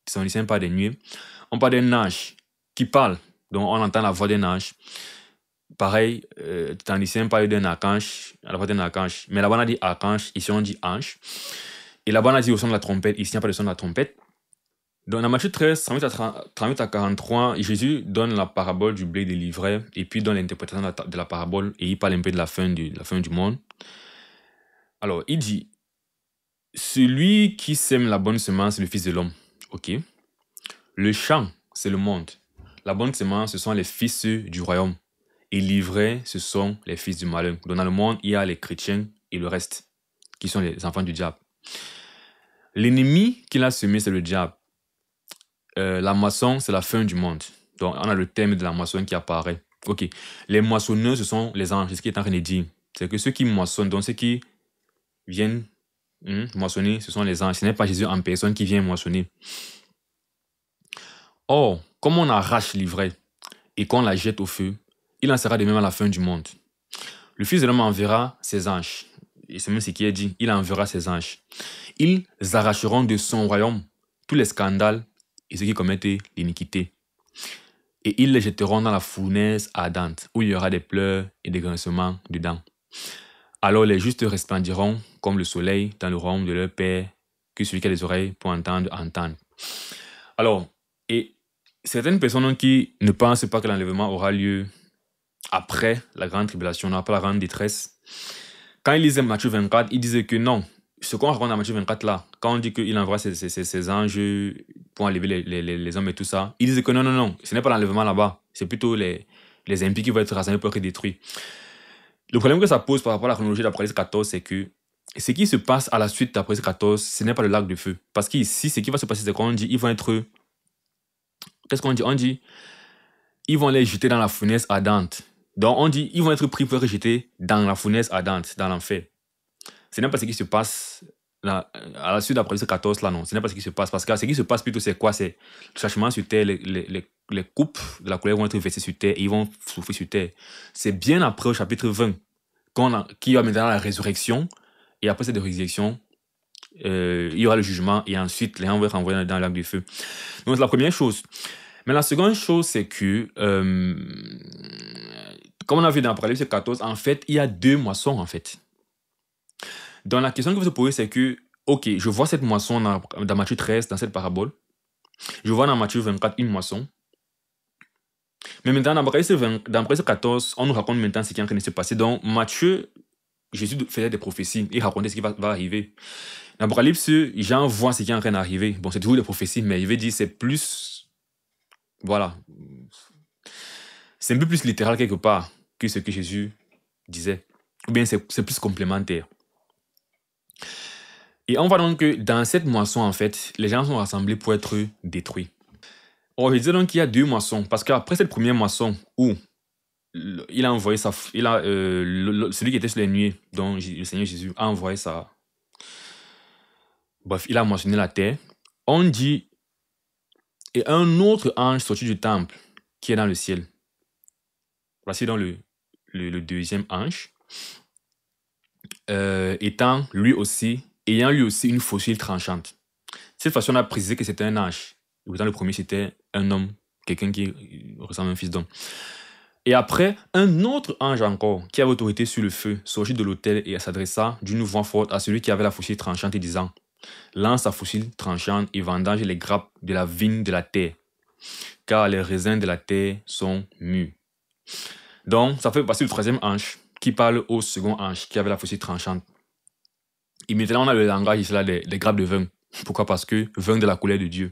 ici on parle des nuées, on parle d'un ange qui parle, donc on entend la voix d'un ange. Pareil, tandis on parle d'un archange, à la voix d'un archange, mais là-bas on a dit archange, ici on dit ange. Et là-bas on a dit au son de la trompette, ici il n'y a pas de son de la trompette. Donc dans Matthieu 13, 38 à 43, Jésus donne la parabole du blé et de l'ivraie, et puis donne l'interprétation de la parabole, et il parle un peu de la fin du monde. Alors, il dit, Celui qui sème la bonne semence, c'est le Fils de l'homme. Ok. Le champ, c'est le monde. La bonne semence, ce sont les fils du royaume. Et l'ivraie, ce sont les fils du malheur. Donc dans le monde, il y a les chrétiens et le reste, qui sont les enfants du diable. L'ennemi qu'il a semé, c'est le diable. La moisson, c'est la fin du monde. Donc on a le thème de la moisson qui apparaît. Ok. Les moissonneurs, ce sont les anges. C'est ce qu'il est en train de dire. C'est que ceux qui moissonnent, donc ceux qui viennent moissonner, ce sont les anges. Ce n'est pas Jésus en personne qui vient moissonner. Or, comme on arrache l'ivraie et qu'on la jette au feu, il en sera de même à la fin du monde. Le Fils de l'homme enverra ses anges. Et c'est même ce qui est dit. Il enverra ses anges. Ils arracheront de son royaume tous les scandales et ceux qui commettent l'iniquité. Et ils les jetteront dans la fournaise ardente, où il y aura des pleurs et des grincements dedans. Alors les justes resplendiront comme le soleil dans le royaume de leur Père, que celui qui a des oreilles pour entendre, entende. Alors, et certaines personnes qui ne pensent pas que l'enlèvement aura lieu après la grande tribulation, après la grande détresse, quand ils lisaient Matthieu 24, ils disaient que non, ce qu'on raconte dans Matthieu 24 là, quand on dit qu'il envoie ses anges pour enlever les hommes et tout ça, ils disaient que non, ce n'est pas l'enlèvement là-bas, c'est plutôt les impies qui vont être rassemblés pour être détruits. Le problème que ça pose par rapport à la chronologie d'Apocalypse 14, c'est que ce qui se passe à la suite d'Apocalypse 14, ce n'est pas le lac de feu. Parce qu'ici, ce qui va se passer, c'est qu'on dit, ils vont être... Qu'est-ce qu'on dit? On dit, ils vont les jeter dans la fournaise ardente. Donc on dit, ils vont être pris pour être jetés dans la fournaise ardente, dans l'enfer. Ce n'est pas ce qui se passe là, à la suite d'Apocalypse 14, là, non. Ce n'est pas ce qui se passe. Parce que ce qui se passe plutôt, c'est quoi? C'est le châtiment sur terre, les coupes de la colère vont être versées sur terre et ils vont souffrir sur terre. C'est bien après au chapitre 20 qu'il y a maintenant la résurrection. Et après cette résurrection, il y aura le jugement et ensuite les gens vont être envoyés dans le lac du feu. Donc c'est la première chose. Mais la seconde chose, c'est que, comme on a vu dans Apocalypse 14, en fait, il y a deux moissons, en fait. Donc la question que vous se posez, c'est que, ok, je vois cette moisson dans Matthieu 13, dans cette parabole. Je vois dans Matthieu 24 une moisson. Mais maintenant, dans Apocalypse 14, on nous raconte maintenant ce qui est en train de se passer. Donc Matthieu, Jésus faisait des prophéties, il racontait ce qui va arriver. Dans Apocalypse, Jean voit ce qui est en train d'arriver. Bon, c'est toujours des prophéties, mais il veut dire c'est plus... Voilà. C'est un peu plus littéral quelque part que ce que Jésus disait. Ou bien c'est plus complémentaire. Et on voit donc que dans cette moisson, en fait, les gens sont rassemblés pour être détruits. Or, je disais donc qu'il y a deux moissons. Parce qu'après cette première moisson où il a envoyé celui qui était sur les nuées, dont le Seigneur Jésus a envoyé ça. Bref, il a moissonné la terre. On dit, et un autre ange sorti du temple qui est dans le ciel. Voici donc le deuxième ange. Ayant lui aussi une faucille tranchante. Cette façon, on a précisé que c'était un ange. Pourtant, le premier, c'était un homme, quelqu'un qui ressemble à un fils d'homme. Et après, un autre ange encore, qui avait autorité sur le feu, sortit de l'autel et s'adressa d'une voix forte à celui qui avait la faucille tranchante, et disant, lance ta faucille tranchante et vendange les grappes de la vigne de la terre, car les raisins de la terre sont mûrs. Donc, ça fait passer le troisième ange, qui parle au second ange, qui avait la faucille tranchante. Et maintenant, on a le langage ici là, des grappes de vin. Pourquoi? Parce que vin de la colère de Dieu.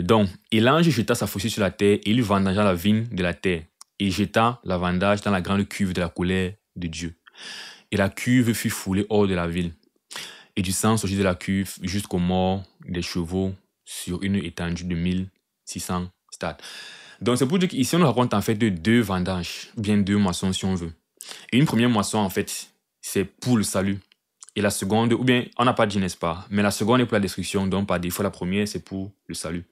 Donc, et l'ange jeta sa faucille sur la terre, et il vendangea la vigne de la terre, et jeta la vendage dans la grande cuve de la colère de Dieu. Et la cuve fut foulée hors de la ville. Et du sang sortit de la cuve jusqu'aux morts des chevaux sur une étendue de 1600 stades. Donc, c'est pour dire qu'ici, on nous raconte en fait deux vendanges, bien deux moissons si on veut. Et une première moisson, en fait, c'est pour le salut. Et la seconde, ou bien, on n'a pas dit, n'est-ce pas? Mais la seconde est pour la destruction, donc par défaut, la première, c'est pour le salut.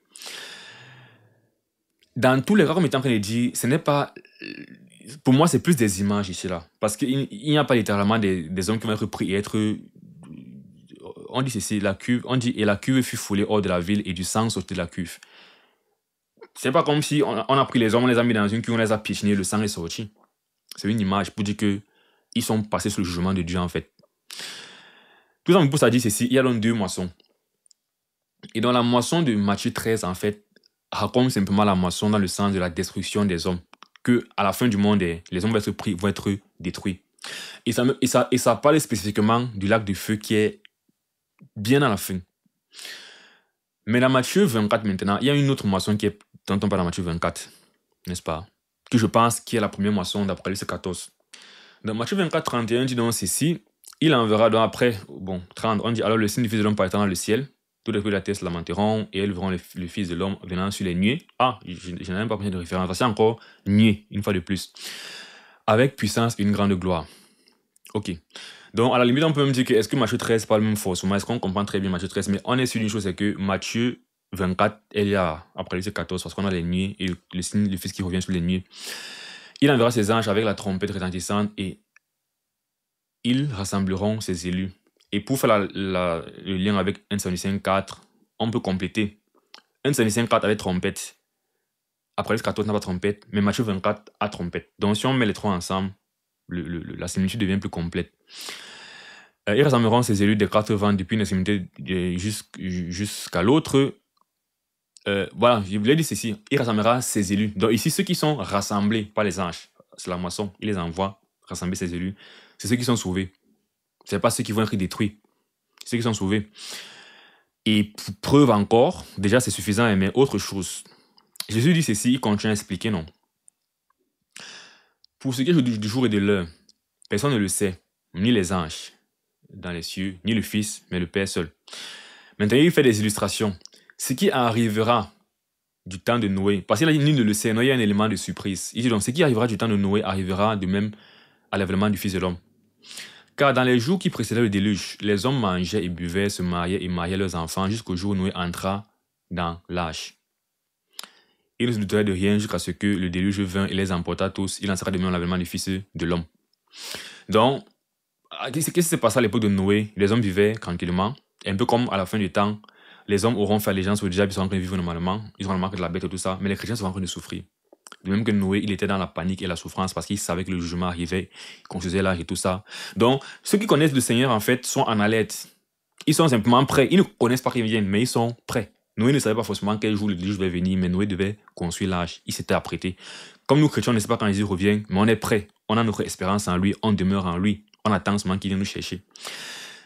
Dans tous les cas, comme il est en train de dire, ce n'est pas... Pour moi, c'est plus des images ici, là. Parce qu'il n'y a pas littéralement des hommes qui vont être pris et être... On dit ceci, la cuve, on dit, et la cuve fut foulée hors de la ville et du sang sortit de la cuve. C'est pas comme si on a pris les hommes, on les a mis dans une cuve, on les a piétinés, le sang est sorti. C'est une image pour dire qu'ils sont passés sous le jugement de Dieu, en fait. Tout ça me pousse à dire ceci, il y a donc deux moissons. Et dans la moisson de Matthieu 13, en fait, raconte simplement la moisson dans le sens de la destruction des hommes. Que à la fin du monde, les hommes vont être pris, vont être détruits. Et ça parle spécifiquement du lac de feu qui est bien à la fin. Mais dans Matthieu 24 maintenant, il y a une autre moisson dont on parle dans Matthieu 24, n'est-ce pas? Que je pense qui est la première moisson d'Apocalypse 14. Dans Matthieu 24, 31, dit donc ceci, il enverra donc après, 30, on dit alors le signe du Fils de l'homme paraîtra dans le ciel, tous les peuples de la terre se lamenteront et elles verront le Fils de l'homme venant sur les nuées. Ah, je n'ai même pas besoin de référence, c'est encore nuée, une fois de plus. Avec puissance et une grande gloire. Ok. Donc, à la limite, on peut même dire que est-ce que Matthieu 13 parle même forcément? Est-ce qu'on comprend très bien Matthieu 13? Mais on est sûr d'une chose, c'est que Matthieu 24, il y a Apocalypse 14, parce qu'on a les nuées et le signe, le Fils qui revient sur les nuées. Il enverra ses anges avec la trompette retentissante et ils rassembleront ses élus. Et pour faire le lien avec 1 Thessaloniciens 4, on peut compléter. 1 Thessaloniciens 4 avec trompette. Apocalypse 14 n'a pas trompette, mais Matthieu 24 a trompette. Donc, si on met les trois ensemble, la similitude devient plus complète. Ils rassembleront ces élus des quatre vents depuis une extrémité jusqu'à l'autre. Voilà, je voulais dire ceci. Il rassemblera ces élus. Donc ici, ceux qui sont rassemblés par les anges, c'est la moisson, il les envoie rassembler ces élus. C'est ceux qui sont sauvés. Ce n'est pas ceux qui vont être détruits. C'est ceux qui sont sauvés. Et pour preuve encore, déjà c'est suffisant, mais autre chose. Jésus dit ceci, il continue à expliquer, non. Pour ce qui est du jour et de l'heure, personne ne le sait, ni les anges dans les cieux, ni le Fils, mais le Père seul. Maintenant, il fait des illustrations. Ce qui arrivera du temps de Noé, parce qu'il a dit nul ne le sait, non, il y a un élément de surprise. Il dit donc, ce qui arrivera du temps de Noé arrivera de même à l'avènement du Fils de l'homme. Car dans les jours qui précédaient le déluge, les hommes mangeaient et buvaient, se mariaient et mariaient leurs enfants jusqu'au jour où Noé entra dans l'arche. Il ne se douterait de rien jusqu'à ce que le déluge vint et les emporta tous. Il en sera de même à l'avènement du Fils de l'homme. Donc, qu'est-ce qui s'est passé à l'époque de Noé? Les hommes vivaient tranquillement. Un peu comme à la fin du temps, les hommes auront fait allégeance au diable, ils seront en train de vivre normalement. Ils auront remarqué de la bête et tout ça. Mais les chrétiens seront en train de souffrir. De même que Noé, il était dans la panique et la souffrance parce qu'il savait que le jugement arrivait, il construisait l'âge et tout ça. Donc, ceux qui connaissent le Seigneur, en fait, sont en alerte. Ils sont simplement prêts. Ils ne connaissent pas qu'ils viennent, mais ils sont prêts. Noé ne savait pas forcément quel jour le déluge devait venir, mais Noé devait construire l'arche. Il s'était apprêté. Comme nous, chrétiens, on ne sait pas quand Jésus revient, mais on est prêts. On a notre espérance en lui, on demeure en lui. On attend seulement qu'il vienne nous chercher.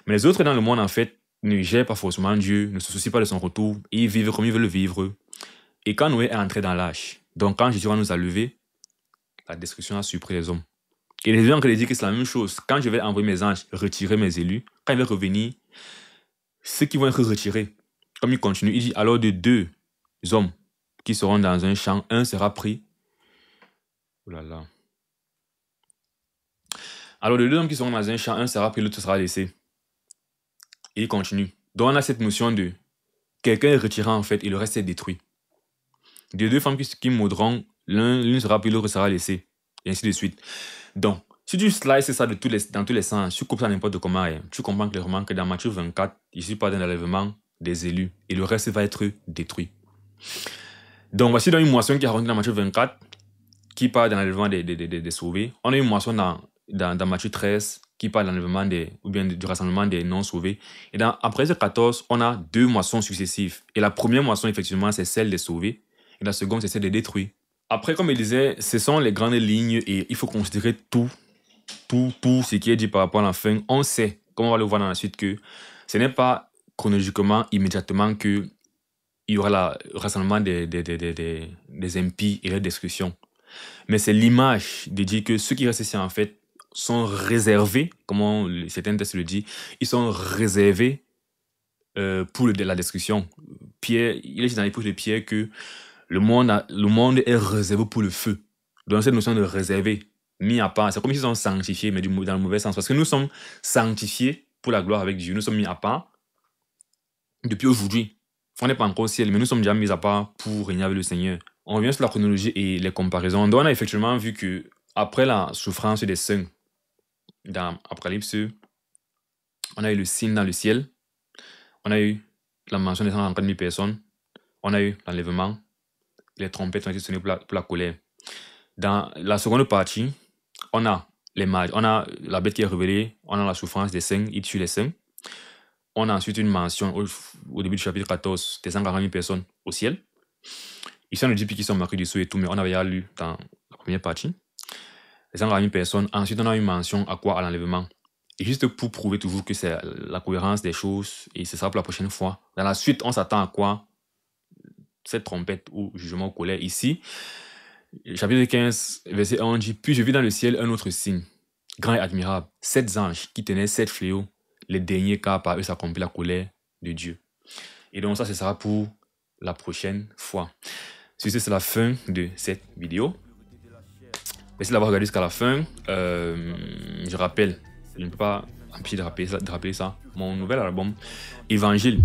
Mais les autres dans le monde, en fait, ne gèrent pas forcément Dieu, ne se soucient pas de son retour. Ils vivent comme ils veulent vivre. Et quand Noé est entré dans l'arche, donc quand Jésus va nous a levés, la destruction a surpris les hommes. Et les gens qui disent que c'est la même chose. Quand je vais envoyer mes anges, retirer mes élus, quand ils vont revenir, ceux qui vont être retirés, comme il continue, il dit alors de deux hommes qui seront dans un champ, un sera pris. Oh là là. Alors de deux hommes qui seront dans un champ, un sera pris, l'autre sera laissé. Et il continue. Donc on a cette notion de quelqu'un est retiré en fait et le reste est détruit. De deux femmes qui mourront, l'une sera pris, l'autre sera laissé. Et ainsi de suite. Donc, si tu slices ça dans tous les sens, tu coupes ça n'importe comment, tu comprends clairement que dans Matthieu 24, il suffit pas d'un enlèvement des élus et le reste va être détruit. Donc, voici dans une moisson qui est racontée dans Matthieu 24, qui parle d'un enlèvement des sauvés. On a une moisson dans Matthieu 13 qui parle de l'enlèvement ou bien du rassemblement des non-sauvés. Et dans Apocalypse 14, on a deux moissons successives. Et la première moisson, effectivement, c'est celle des sauvés. Et la seconde, c'est celle des détruits. Après, comme il disait, ce sont les grandes lignes et il faut considérer tout ce qui est dit par rapport à la fin. On sait, comme on va le voir dans la suite, que ce n'est pas chronologiquement, immédiatement, qu'il y aura le rassemblement des impies et leur destruction. Mais c'est l'image de dire que ceux qui restent ici, en fait, sont réservés, comme certains textes le disent, ils sont réservés pour la destruction. Pierre, il est dit dans l'épître de Pierre que le monde est réservé pour le feu. Donc cette notion de réservé, mis à part, c'est comme s'ils sont sanctifiés, mais dans le mauvais sens. Parce que nous sommes sanctifiés pour la gloire avec Dieu. Nous sommes mis à part depuis aujourd'hui. On n'est pas encore au ciel, mais nous sommes déjà mis à part pour régner avec le Seigneur. On revient sur la chronologie et les comparaisons. Donc on a effectivement vu que après la souffrance des saints, dans Apocalypse, on a eu le signe dans le ciel, on a eu la mention des 130 000 personnes, on a eu l'enlèvement, les trompettes ont été sonnées pour la colère. Dans la seconde partie, on a on a la bête qui est révélée, on a la souffrance des saints, il tue les saints. On a ensuite une mention au début du chapitre 14 des 140 000 personnes au ciel. Ici, on ne dit plus qu'ils sont marqués du sceau et tout, mais on avait déjà lu dans la première partie. les angles à une personne. Ensuite, on a une mention à quoi? À l'enlèvement. Et juste pour prouver toujours que c'est la cohérence des choses, et ce sera pour la prochaine fois. Dans la suite, on s'attend à quoi? Cette trompette ou jugement ou colère. Ici, chapitre 15, verset 1 dit: Puis je vis dans le ciel un autre signe, grand et admirable, 7 anges qui tenaient 7 fléaux, les derniers, car par eux s'accomplit la colère de Dieu. Et donc ça, ce sera pour la prochaine fois. Sur ce, c'est la fin de cette vidéo. Merci d'avoir regardé jusqu'à la fin. Je rappelle, je ne peux pas empêcher de rappeler ça, mon nouvel album, Évangile,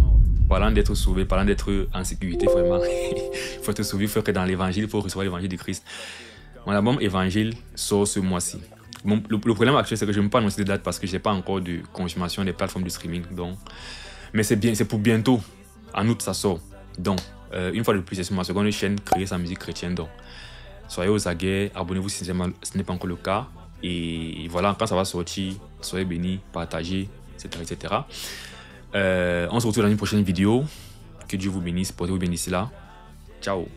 parlant d'être sauvé, parlant d'être en sécurité, vraiment. Il faut être sauvé, il faut être dans l'évangile, il faut recevoir l'évangile de Christ. Mon album Évangile sort ce mois-ci. Bon, le problème actuel, c'est que je ne peux pas annoncer de date parce que je n'ai pas encore de confirmation des plateformes de streaming. Donc, mais c'est bien, c'est pour bientôt. En août, ça sort. Donc, une fois de plus, c'est sur ma seconde chaîne, Créer sa musique chrétienne. Donc, soyez aux aguets, abonnez-vous si ce n'est pas encore le cas. Et voilà, quand ça va sortir, soyez bénis, partagez, etc. etc. On se retrouve dans une prochaine vidéo. Que Dieu vous bénisse, portez-vous bien d'ici là. Ciao.